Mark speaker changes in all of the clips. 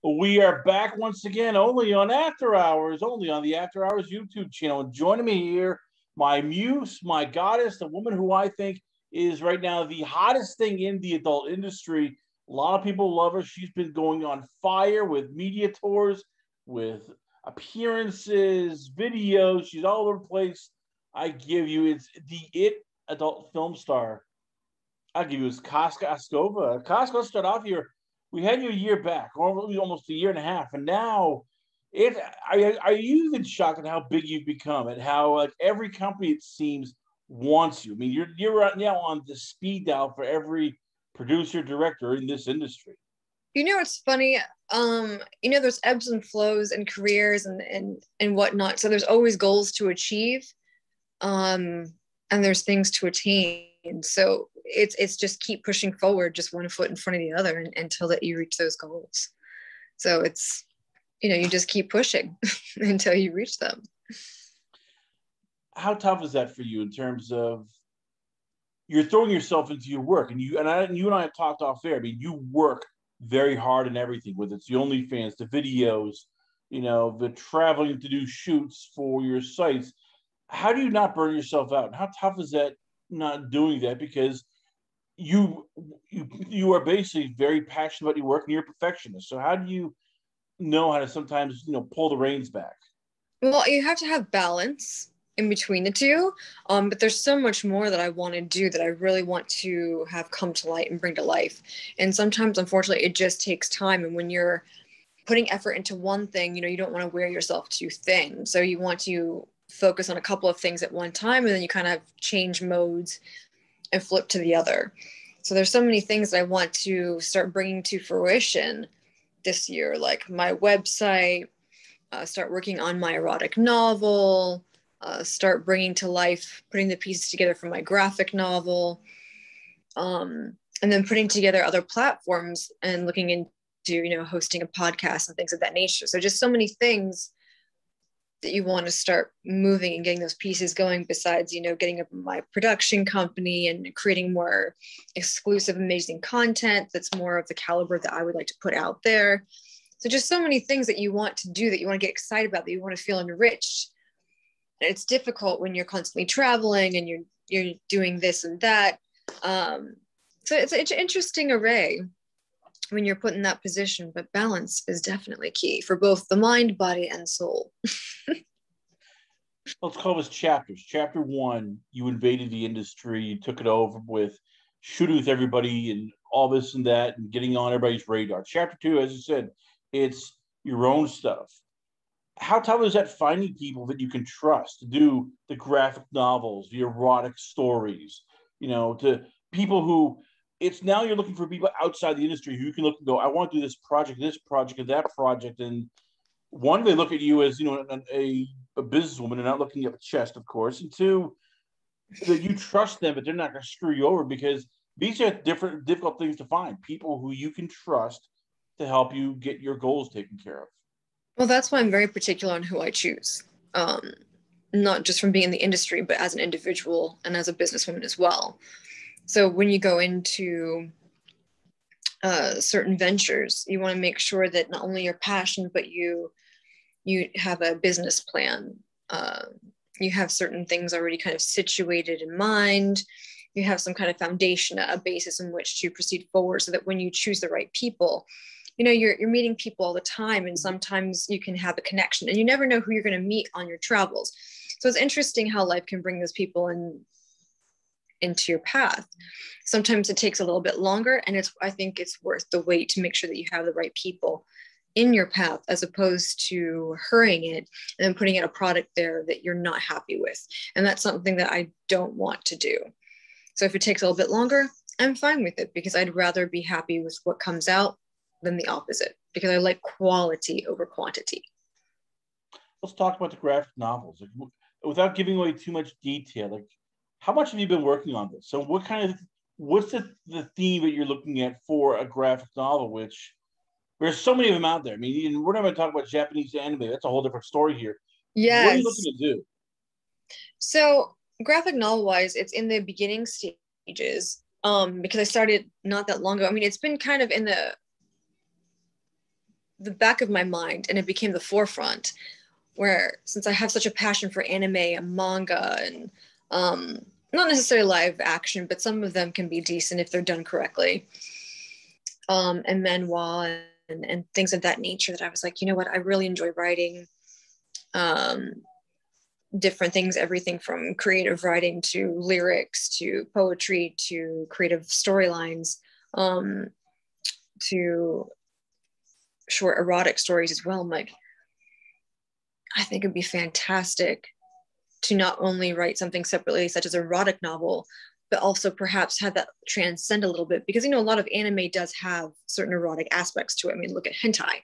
Speaker 1: We are back once again, only on After Hours, only on the After Hours YouTube channel. And joining me here, my muse, my goddess, the woman who I think is right now the hottest thing in the adult industry. A lot of people love her. She's been going on fire with media tours, with appearances, videos. She's all over the place. I give you, it's the It adult film star. I give you it's Casca Akashova. Casca, let's start off here. We had you a year back, or almost a year and a half, and now it. Are you even shocked at how big you've become, and how like every company it seems wants you? I mean, you're right now on the speed dial for every producer director in this industry.
Speaker 2: You know, it's funny. There's ebbs and flows in careers and whatnot. So there's always goals to achieve, and there's things to attain. So it's just keep pushing forward, just one foot in front of the other until that you reach those goals. So it's, you just keep pushing until you reach them.
Speaker 1: How tough is that for you in terms of you're throwing yourself into your work, and you and I have talked off air. I mean, you work very hard in everything, whether it's the OnlyFans, the videos, the traveling to do shoots for your sites. How do you not burn yourself out? And how tough is that not doing that? Because you are basically very passionate about your work and you're a perfectionist. So how do you know how to sometimes, pull the reins back?
Speaker 2: Well, you have to have balance in between the two. But there's so much more that I want to do that I really want to have come to light and bring to life. And sometimes, unfortunately, it just takes time. And when you're putting effort into one thing, you don't want to wear yourself too thin. So you want to focus on a couple of things at one time, and then you kind of change modes and flip to the other. So there's so many things that I want to start bringing to fruition this year, like my website, start working on my erotic novel, start bringing to life, putting the pieces together for my graphic novel, and then putting together other platforms and looking into, hosting a podcast and things of that nature. So just so many things that you want to start moving and getting those pieces going, besides, getting up my production company and creating more exclusive, amazing content that's more of the caliber that I would like to put out there. So just so many things that you want to do, that you want to get excited about, that you want to feel enriched. And it's difficult when you're constantly traveling and you're doing this and that. So it's an interesting array when you're put in that position, but balance is definitely key for both the mind, body, and soul.
Speaker 1: Let's call this chapters. Chapter 1, you invaded the industry, you took it over with shooting with everybody and all this and that and getting on everybody's radar. Chapter 2, as you said, it's your own stuff. How tough is that finding people that you can trust to do the graphic novels, the erotic stories, to people who it's now you're looking for people outside the industry who you can look and go, I want to do this project, and that project. And one, they look at you as, a businesswoman and not looking at the chest, of course. And two, that you trust them, but they're not going to screw you over, because these are difficult things to find. People who you can trust to help you get your goals taken care of.
Speaker 2: Well, that's why I'm very particular on who I choose. Not just from being in the industry, but as an individual and as a businesswoman as well. So when you go into certain ventures, you want to make sure that not only you're passionate, but you have a business plan. You have certain things already kind of situated in mind. You have some kind of foundation, a basis in which to proceed forward, so that when you choose the right people, you're meeting people all the time, and sometimes you can have a connection, and you never know who you're going to meet on your travels. So it's interesting how life can bring those people into your path. Sometimes it takes a little bit longer, and I think it's worth the wait to make sure that you have the right people in your path, as opposed to hurrying it and then putting in a product there that you're not happy with. And that's something that I don't want to do. So if it takes a little bit longer, I'm fine with it, because I'd rather be happy with what comes out than the opposite, because I like quality over quantity.
Speaker 1: Let's talk about the graphic novels. Like, without giving away too much detail, like, how much have you been working on this? So what's the theme that you're looking at for a graphic novel, which there's so many of them out there. I mean, we're not going to talk about Japanese anime. That's a whole different story here.
Speaker 2: Yes.
Speaker 1: What are you looking to do?
Speaker 2: So graphic novel wise, it's in the beginning stages, because I started not that long ago. I mean, it's been kind of in the back of my mind and it became the forefront, where since I have such a passion for anime and manga and not necessarily live action, but some of them can be decent if they're done correctly, and manhwa and things of that nature, that I was like, you know what, I really enjoy writing different things, everything from creative writing to lyrics to poetry to creative storylines, to short erotic stories as well. I'm like, I think it'd be fantastic to not only write something separately, such as an erotic novel, but also perhaps have that transcend a little bit, because, you know, a lot of anime does have certain erotic aspects to it. I mean, look at hentai.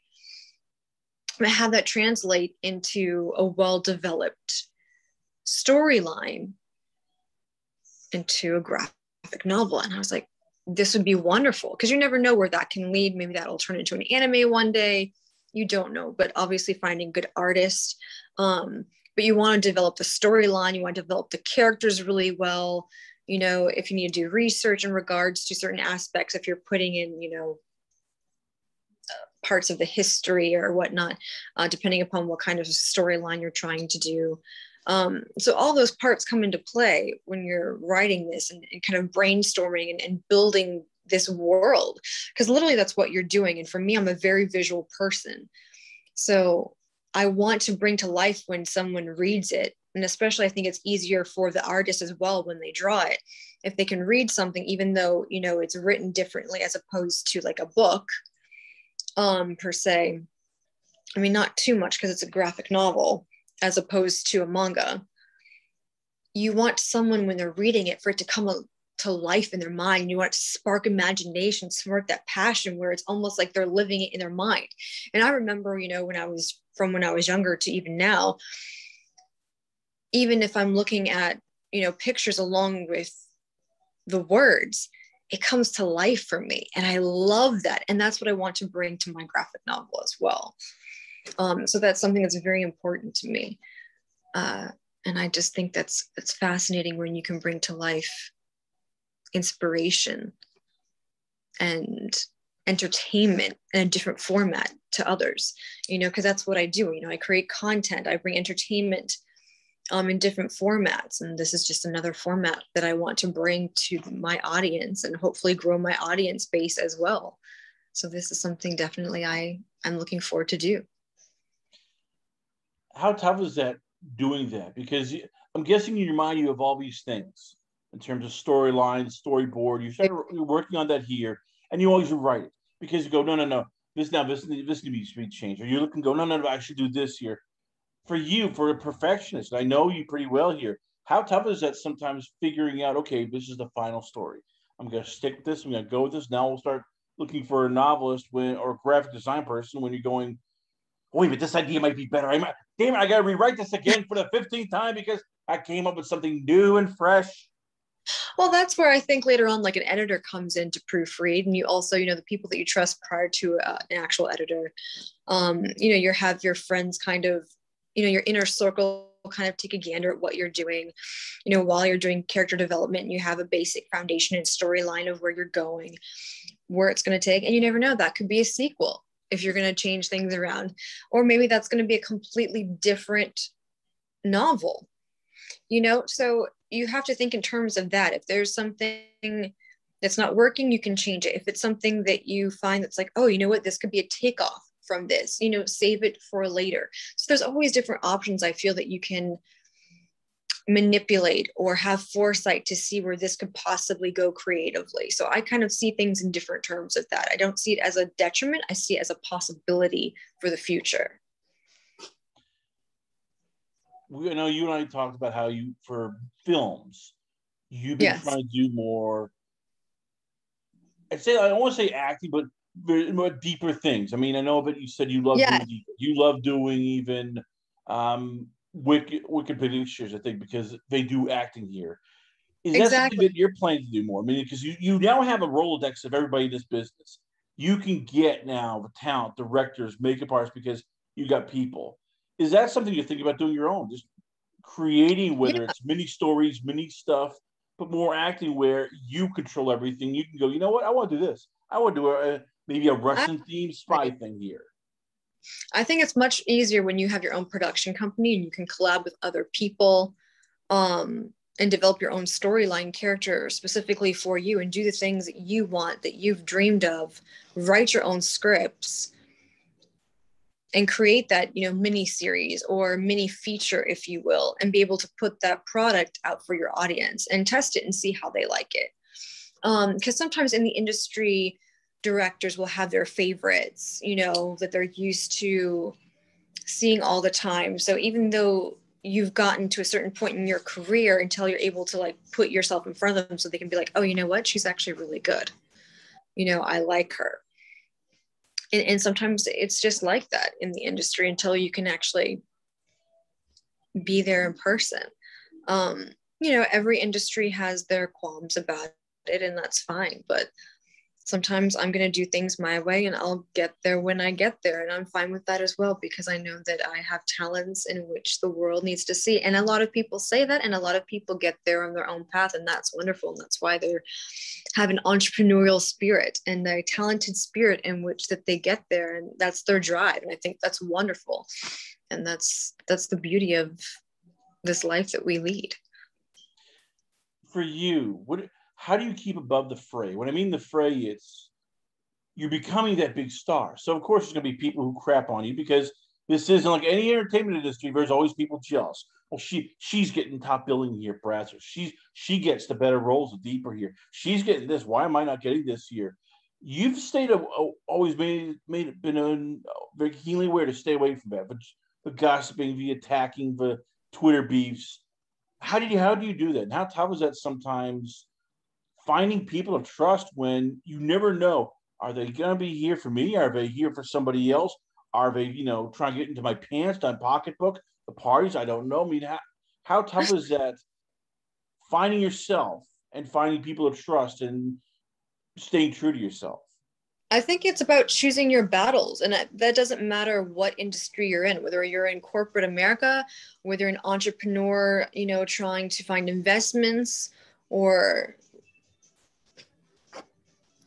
Speaker 2: But have that translate into a well-developed storyline, into a graphic novel. And I was like, this would be wonderful, because you never know where that can lead. Maybe that'll turn into an anime one day. You don't know, but obviously finding good artists. But you want to develop the storyline. You want to develop the characters really well. You know, if you need to do research in regards to certain aspects, if you're putting in, you know, parts of the history or whatnot, depending upon what kind of storyline you're trying to do. So all those parts come into play when you're writing this and kind of brainstorming and building this world, because literally that's what you're doing. And for me, I'm a very visual person. So I want to bring to life when someone reads it. And especially I think it's easier for the artist as well when they draw it. If they can read something, even though, you know, it's written differently as opposed to like a book, per se. I mean, not too much because it's a graphic novel as opposed to a manga. You want someone, when they're reading it, for it to come to life in their mind. You want it to spark imagination, spark that passion where it's almost like they're living it in their mind. And I remember, you know, when I was younger to even now, even if I'm looking at, you know, pictures along with the words, it comes to life for me. And I love that. And that's what I want to bring to my graphic novel as well. So that's something that's very important to me. And I just think that's fascinating when you can bring to life inspiration and entertainment in a different format to others, you know, because that's what I do. You know, I create content, I bring entertainment in different formats. And this is just another format that I want to bring to my audience and hopefully grow my audience base as well. So this is something definitely I'm looking forward to do.
Speaker 1: How tough is that doing that? Because I'm guessing in your mind you have all these things in terms of storyline, storyboard. You're working on that here, and you always write it because you go, no. This needs to be changed. Or you look and go, no, I should do this here. For you, for a perfectionist, I know you pretty well here. How tough is that sometimes figuring out, okay, this is the final story. I'm going to stick with this. I'm going to go with this. Now we'll start looking for a novelist or a graphic design person when you're going, wait, but this idea might be better. Damn it, I got to rewrite this again for the 15th time because I came up with something new and fresh.
Speaker 2: Well, that's where I think later on, like an editor comes in to proofread, and you also, you know, the people that you trust prior to an actual editor. You know, you have your friends kind of, you know, your inner circle kind of take a gander at what you're doing, you know, while you're doing character development. You have a basic foundation and storyline of where you're going, where it's going to take, and you never know, that could be a sequel if you're going to change things around, or maybe that's going to be a completely different novel, you know. So you have to think in terms of that. If there's something that's not working, you can change it. If it's something that you find that's like, oh, you know what, this could be a takeoff from this, you know, save it for later. So there's always different options, I feel, that you can manipulate or have foresight to see where this could possibly go creatively. So I kind of see things in different terms of that. I don't see it as a detriment. I see it as a possibility for the future.
Speaker 1: I know you and I talked about how you, for films, you've been trying to do more, I don't want to say acting, but more deeper things. I mean, I know, but you said you love doing deeper. You love doing even Wicked Pictures, I think, because they do acting here. Is that something that you're planning to do more? I mean, because you now have a Rolodex of everybody in this business. You can get now the talent, directors, makeup artists, because you got people. Is that something you're thinking about doing your own? Just creating, whether it's mini stories, mini stuff, but more acting where you control everything. You can go, you know what? I want to do this. I want to do maybe a Russian themed spy thing here.
Speaker 2: I think it's much easier when you have your own production company and you can collab with other people, and develop your own storyline character specifically for you and do the things that you want, that you've dreamed of, write your own scripts and create that, mini series or mini feature, if you will, and be able to put that product out for your audience and test it and see how they like it. Because sometimes in the industry, directors will have their favorites, that they're used to seeing all the time. So even though you've gotten to a certain point in your career, until you're able to put yourself in front of them so they can be like, oh, you know what? She's actually really good. I like her. And sometimes it's just like that in the industry until you can actually be there in person. Every industry has their qualms about it, and that's fine. But sometimes I'm going to do things my way and I'll get there when I get there. And I'm fine with that as well, because I know that I have talents in which the world needs to see. And a lot of people say that, and a lot of people get there on their own path. And that's wonderful. And that's why they have an entrepreneurial spirit and a talented spirit in which that they get there. And that's their drive. And I think that's wonderful. And that's the beauty of this life that we lead.
Speaker 1: For you, how do you keep above the fray? When I mean the fray, it's you're becoming that big star. So of course there's going to be people who crap on you, because this isn't like any entertainment industry. There's always people jealous. Well, she's getting top billing here, perhaps. She gets the better roles, the deeper here. She's getting this. Why am I not getting this here? You've always been very keenly aware to stay away from that. But the gossiping, the attacking, the Twitter beefs. How do you do that? And how tough is that sometimes? Finding people of trust when you never know, are they going to be here for me? Are they here for somebody else? Are they, trying to get into my pants, my pocketbook, the parties? I don't know. I mean, how tough is that finding yourself and finding people of trust and staying true to yourself?
Speaker 2: I think it's about choosing your battles. And that doesn't matter what industry you're in, whether you're in corporate America, whether you're an entrepreneur, trying to find investments, or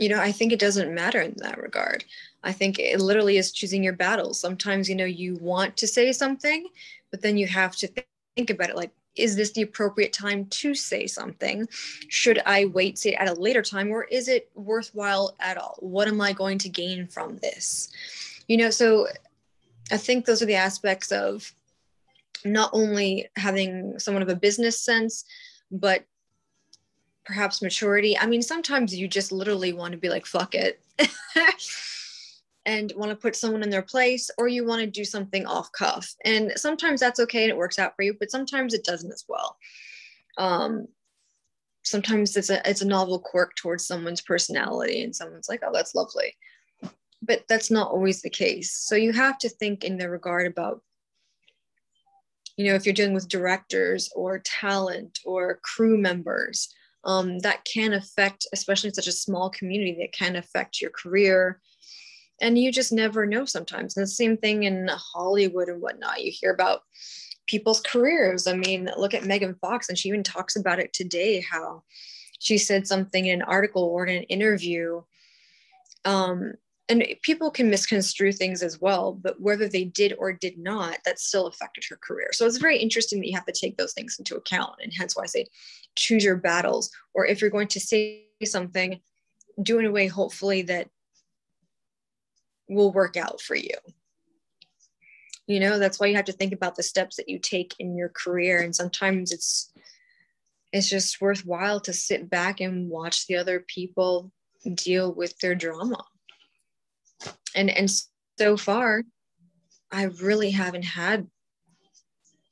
Speaker 2: I think it doesn't matter in that regard. I think it literally is choosing your battles. Sometimes, you want to say something, but then you have to think about it. Is this the appropriate time to say something? Should I wait, say, at a later time, or is it worthwhile at all? What am I going to gain from this? So I think those are the aspects of not only having somewhat of a business sense, but perhaps maturity. I mean, sometimes you just literally want to be like, fuck it, and want to put someone in their place, or you want to do something off cuff. And sometimes that's okay and it works out for you, but sometimes it doesn't as well. Sometimes it's a novel quirk towards someone's personality and someone's like, oh, that's lovely. But that's not always the case. So you have to think in the regard about, if you're dealing with directors or talent or crew members, that can affect, especially in such a small community, that can affect your career. And you just never know sometimes. And the same thing in Hollywood and whatnot. You hear about people's careers. I mean, look at Megan Fox, and she even talks about it today, how she said something in an article or in an interview. And people can misconstrue things as well, but whether they did or did not, that still affected her career. So it's very interesting that you have to take those things into account. And hence why I say choose your battles. Or if you're going to say something, do it in a way, hopefully, that will work out for you. That's why you have to think about the steps that you take in your career. And sometimes it's just worthwhile to sit back and watch the other people deal with their drama. And so far, I really haven't had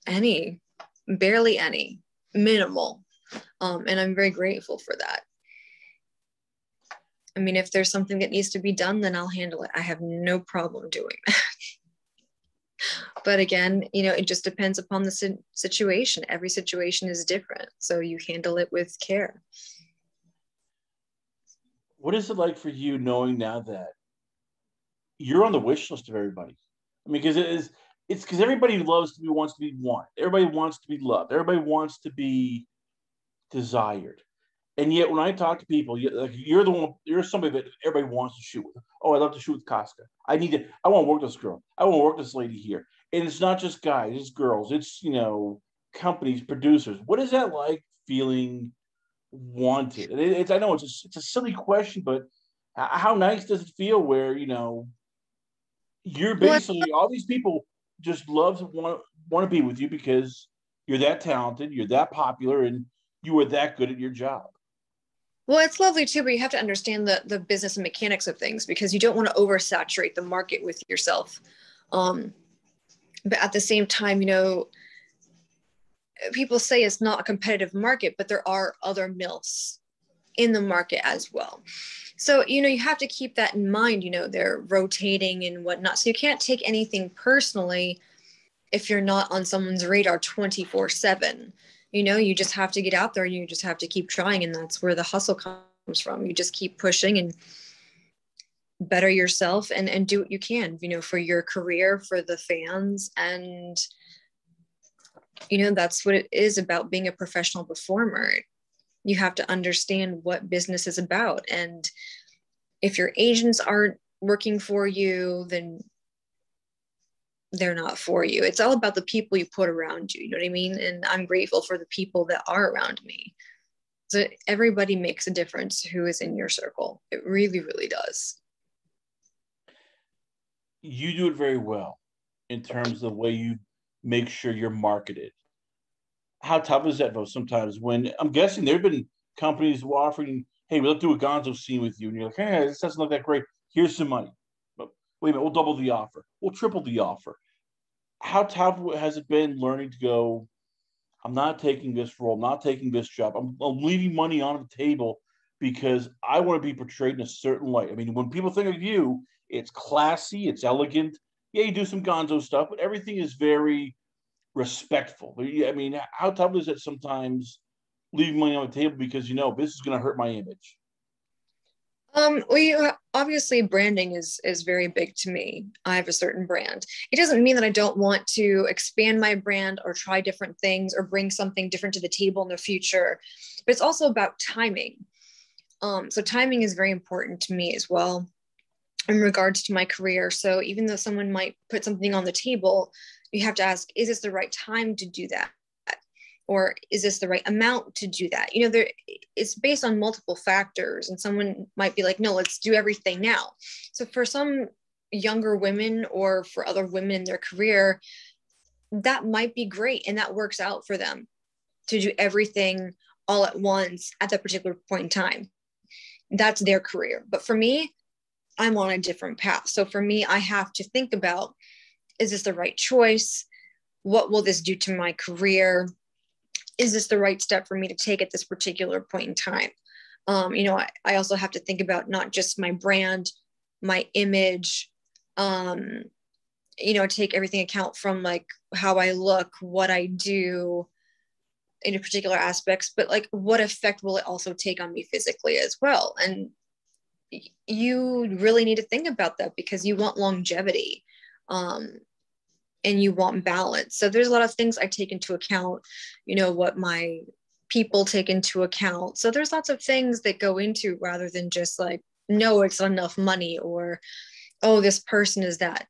Speaker 2: any, barely any, minimal. And I'm very grateful for that. I mean, if there's something that needs to be done, then I'll handle it. I have no problem doing that. But again, it just depends upon the situation. Every situation is different. So you handle it with care.
Speaker 1: What is it like for you knowing now that you're on the wish list of everybody? I mean, because it's because everybody wants to be wanted. Everybody wants to be loved. Everybody wants to be desired. And yet, when I talk to people, you're the one, you're somebody that everybody wants to shoot with. Oh, I love to shoot with Casca. I want to work with this girl. I want to work with this lady here. And it's not just guys, it's girls. It's, companies, producers. What is that like feeling wanted? I know it's a silly question, but how nice does it feel where, you're
Speaker 2: Well,
Speaker 1: basically, all these people just love to want to be with you because you're that talented, you're that popular, and you are that good at your job.
Speaker 2: well, it's lovely too, but you have to understand the business and mechanics of things because you don't want to oversaturate the market with yourself. But at the same time, people say it's not a competitive market, but there are other MILFs in the market as well. So, you have to keep that in mind, they're rotating and whatnot. So you can't take anything personally if you're not on someone's radar 24/7. You just have to get out there and you just have to keep trying. And that's where the hustle comes from. You just keep pushing and better yourself and do what you can, for your career, for the fans. And, that's what it is about being a professional performer. You have to understand what business is about. And if your agents aren't working for you, then they're not for you. It's all about the people you put around you. You know what I mean? And I'm grateful for the people that are around me. So everybody makes a difference who is in your circle. It really, really does.
Speaker 1: You do it very well in terms of the way you make sure you're marketed. How tough is that though sometimes when I'm guessing there have been companies who are offering, hey, we'll do a gonzo scene with you, and you're like, hey, this doesn't look that great. Here's some money. But wait a minute, we'll double the offer. We'll triple the offer. How tough has it been learning to go, I'm not taking this role, I'm not taking this job. I'm leaving money on the table because I want to be portrayed in a certain light. I mean, when people think of you, it's classy, it's elegant. Yeah, you do some gonzo stuff, but everything is very respectful. I mean, how tough is it sometimes leaving money on the table because this is going to hurt my image?
Speaker 2: Obviously branding is very big to me. I have a certain brand. It doesn't mean that I don't want to expand my brand or try different things or bring something different to the table in the future, but it's also about timing. So timing is very important to me as well in regards to my career. So even though someone might put something on the table, you have to ask, is this the right time to do that? Or is this the right amount to do that? It's based on multiple factors, and someone might be like, no, let's do everything now. So for some younger women or for other women in their career, that might be great. And that works out for them to do everything all at once at that particular point in time. That's their career. But for me, I'm on a different path. So for me, I have to think about, is this the right choice? What will this do to my career? Is this the right step for me to take at this particular point in time? I also have to think about not just my brand, my image, take everything account from like how I look, what I do in particular aspects, but like what effect will it also take on me physically as well? And you really need to think about that because you want longevity. And you want balance. So there's a lot of things I take into account, what my people take into account. So there's lots of things that go into rather than just like, no, it's not enough money or, oh, this person is that.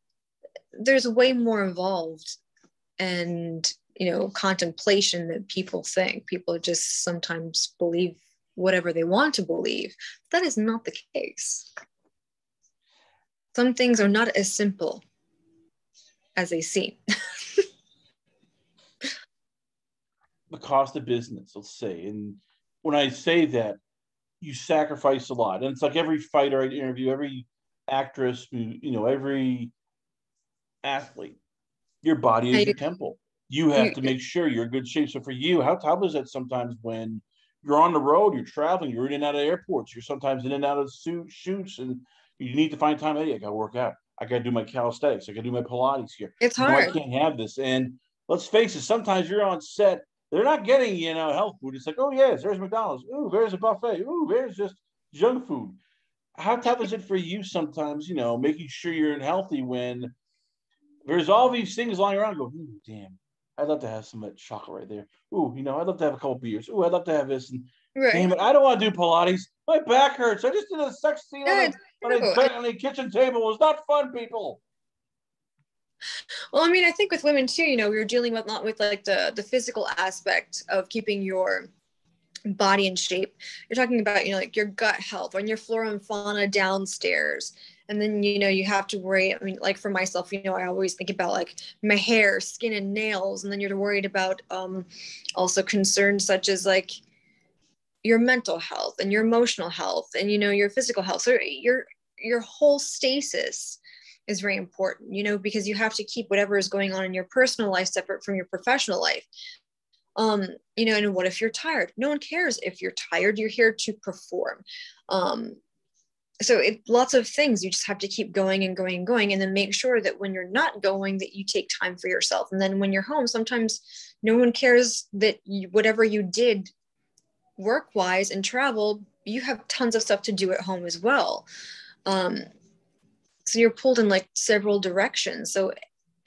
Speaker 2: There's way more involved and, contemplation that people think. People just sometimes believe whatever they want to believe. That is not the case. Some things are not as simple as they seem.
Speaker 1: The cost of business, let's say. And when I say that, you sacrifice a lot. And it's like every fighter I interview, every actress, every athlete, your body is your temple. You have to make sure you're in good shape. So for you, how tough is that sometimes when you're on the road, you're traveling, you're in and out of airports, you're sometimes in and out of shoots, and you need to find time, hey, I got to work out. I got to do my calisthenics. I got to do my Pilates here.
Speaker 2: It's hard.
Speaker 1: I can't have this. And let's face it, sometimes you're on set, they're not getting, health food. It's like, oh, yes, there's McDonald's. Ooh, there's a buffet. Ooh, there's just junk food. How tough is it for you sometimes, making sure you're healthy when there's all these things lying around? Go, ooh, damn, I'd love to have some of that chocolate right there. Ooh, I'd love to have a couple beers. Ooh, I'd love to have this. And
Speaker 2: Right.
Speaker 1: Damn it, I don't want to do Pilates. My back hurts. I just did a sex scene
Speaker 2: Yeah,
Speaker 1: on
Speaker 2: it's true.
Speaker 1: a kitchen table. It was not fun, people.
Speaker 2: Well, I mean, I think with women too, you know, we were dealing with not with like the physical aspect of keeping your body in shape. You're talking about, you know, like your gut health and your flora and fauna downstairs. And then, you know, you have to worry. I mean, like for myself, you know, I always think about like my hair, skin, and nails. And then you're worried about also concerns such as like your mental health and your emotional health and, you know, your physical health. So your whole stasis is very important, you know, because you have to keep whatever is going on in your personal life separate from your professional life. You know, and what if you're tired? No one cares if you're tired. You're here to perform. So lots of things. You just have to keep going and going and going, and then make sure that when you're not going, that you take time for yourself. And then when you're home, sometimes no one cares that whatever you did work-wise and travel, you have tons of stuff to do at home as well. So you're pulled in like several directions. So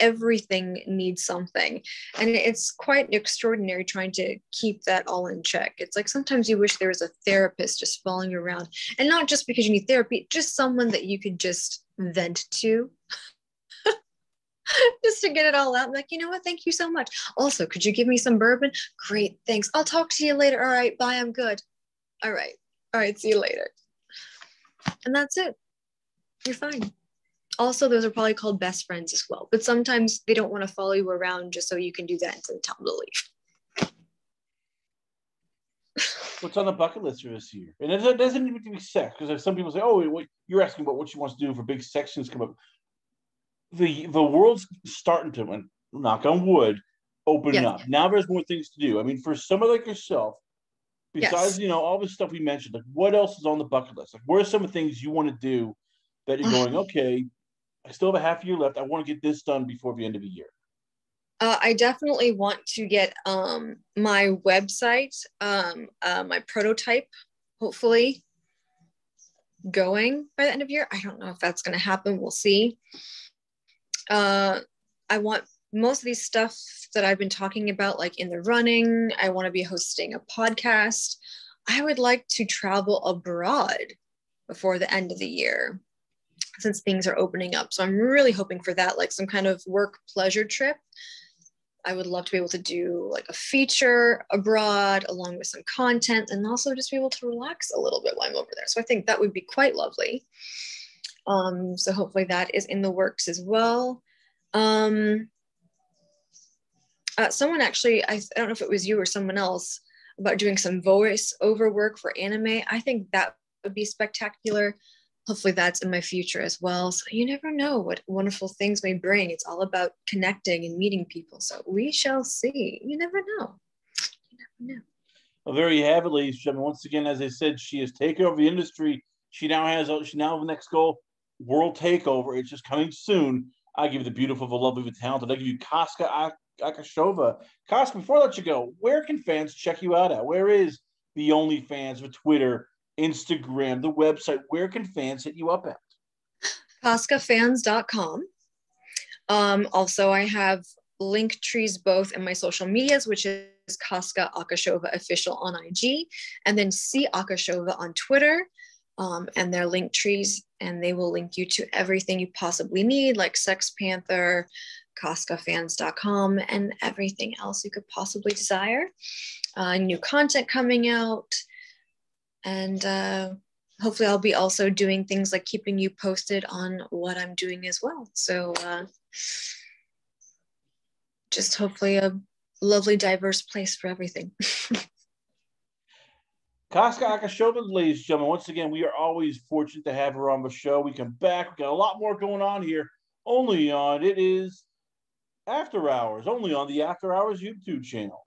Speaker 2: everything needs something, and it's quite extraordinary trying to keep that all in check. It's like sometimes you wish there was a therapist just following you around, and not just because you need therapy, just someone that you could just vent to just to get it all out. I'm like, you know what, thank you so much. Also, could you give me some bourbon? Great, thanks, I'll talk to you later. All right, bye, I'm good. All right, see you later. And that's it. You're fine. Also, those are probably called best friends as well. But sometimes they don't want to follow you around just so you can do that instead of tell them to leave.
Speaker 1: What's on the bucket list for this year? And it doesn't need to be sex, because some people say, "Oh, you're asking about what she wants to do for big sections come up." The world's starting to, and knock on wood, open up. Now there's more things to do. I mean, for someone like yourself, besides you know all the stuff we mentioned, like what else is on the bucket list? Like, what are some of the things you want to do that you're going, okay, I still have a half year left. I want to get this done before the end of the year.
Speaker 2: I definitely want to get my website, my prototype, hopefully going by the end of the year. I don't know if that's going to happen. We'll see. I want most of these stuff that I've been talking about, like in the running. I want to be hosting a podcast. I would like to travel abroad before the end of the year, since things are opening up. So I'm really hoping for that, like some kind of work pleasure trip. I would love to be able to do like a feature abroad along with some content, and also just be able to relax a little bit while I'm over there. So I think that would be quite lovely. So hopefully that is in the works as well. Someone actually, I don't know if it was you or someone else, about doing some voice over work for anime. I think that would be spectacular. Hopefully that's in my future as well. So you never know what wonderful things may bring. It's all about connecting and meeting people. So we shall see. You never know. You never know.
Speaker 1: Well, there you have it, ladies and gentlemen. Once again, as I said, she has taken over the industry. She now has the next goal, world takeover. It's just coming soon. I give you the beautiful, the lovely, the talented. I give you Casca Akashova. Casca, before I let you go, where can fans check you out at? Where is the OnlyFans, the Twitter, Instagram, the website? Where can fans hit you up at?
Speaker 2: CascaFans.com. Also, I have link trees both in my social medias, which is Casca Akashova official on IG, and then C Akashova on Twitter. And they're link trees, and they will link you to everything you possibly need, like Sex Panther, CascaFans.com, and everything else you could possibly desire. New content coming out. And hopefully I'll be also doing things like keeping you posted on what I'm doing as well. So just hopefully a lovely, diverse place for everything.
Speaker 1: Casca Akashova, ladies and gentlemen, once again, we are always fortunate to have her on the show. We come back. We got a lot more going on here. Only on It Is After Hours, only on the After Hours YouTube channel.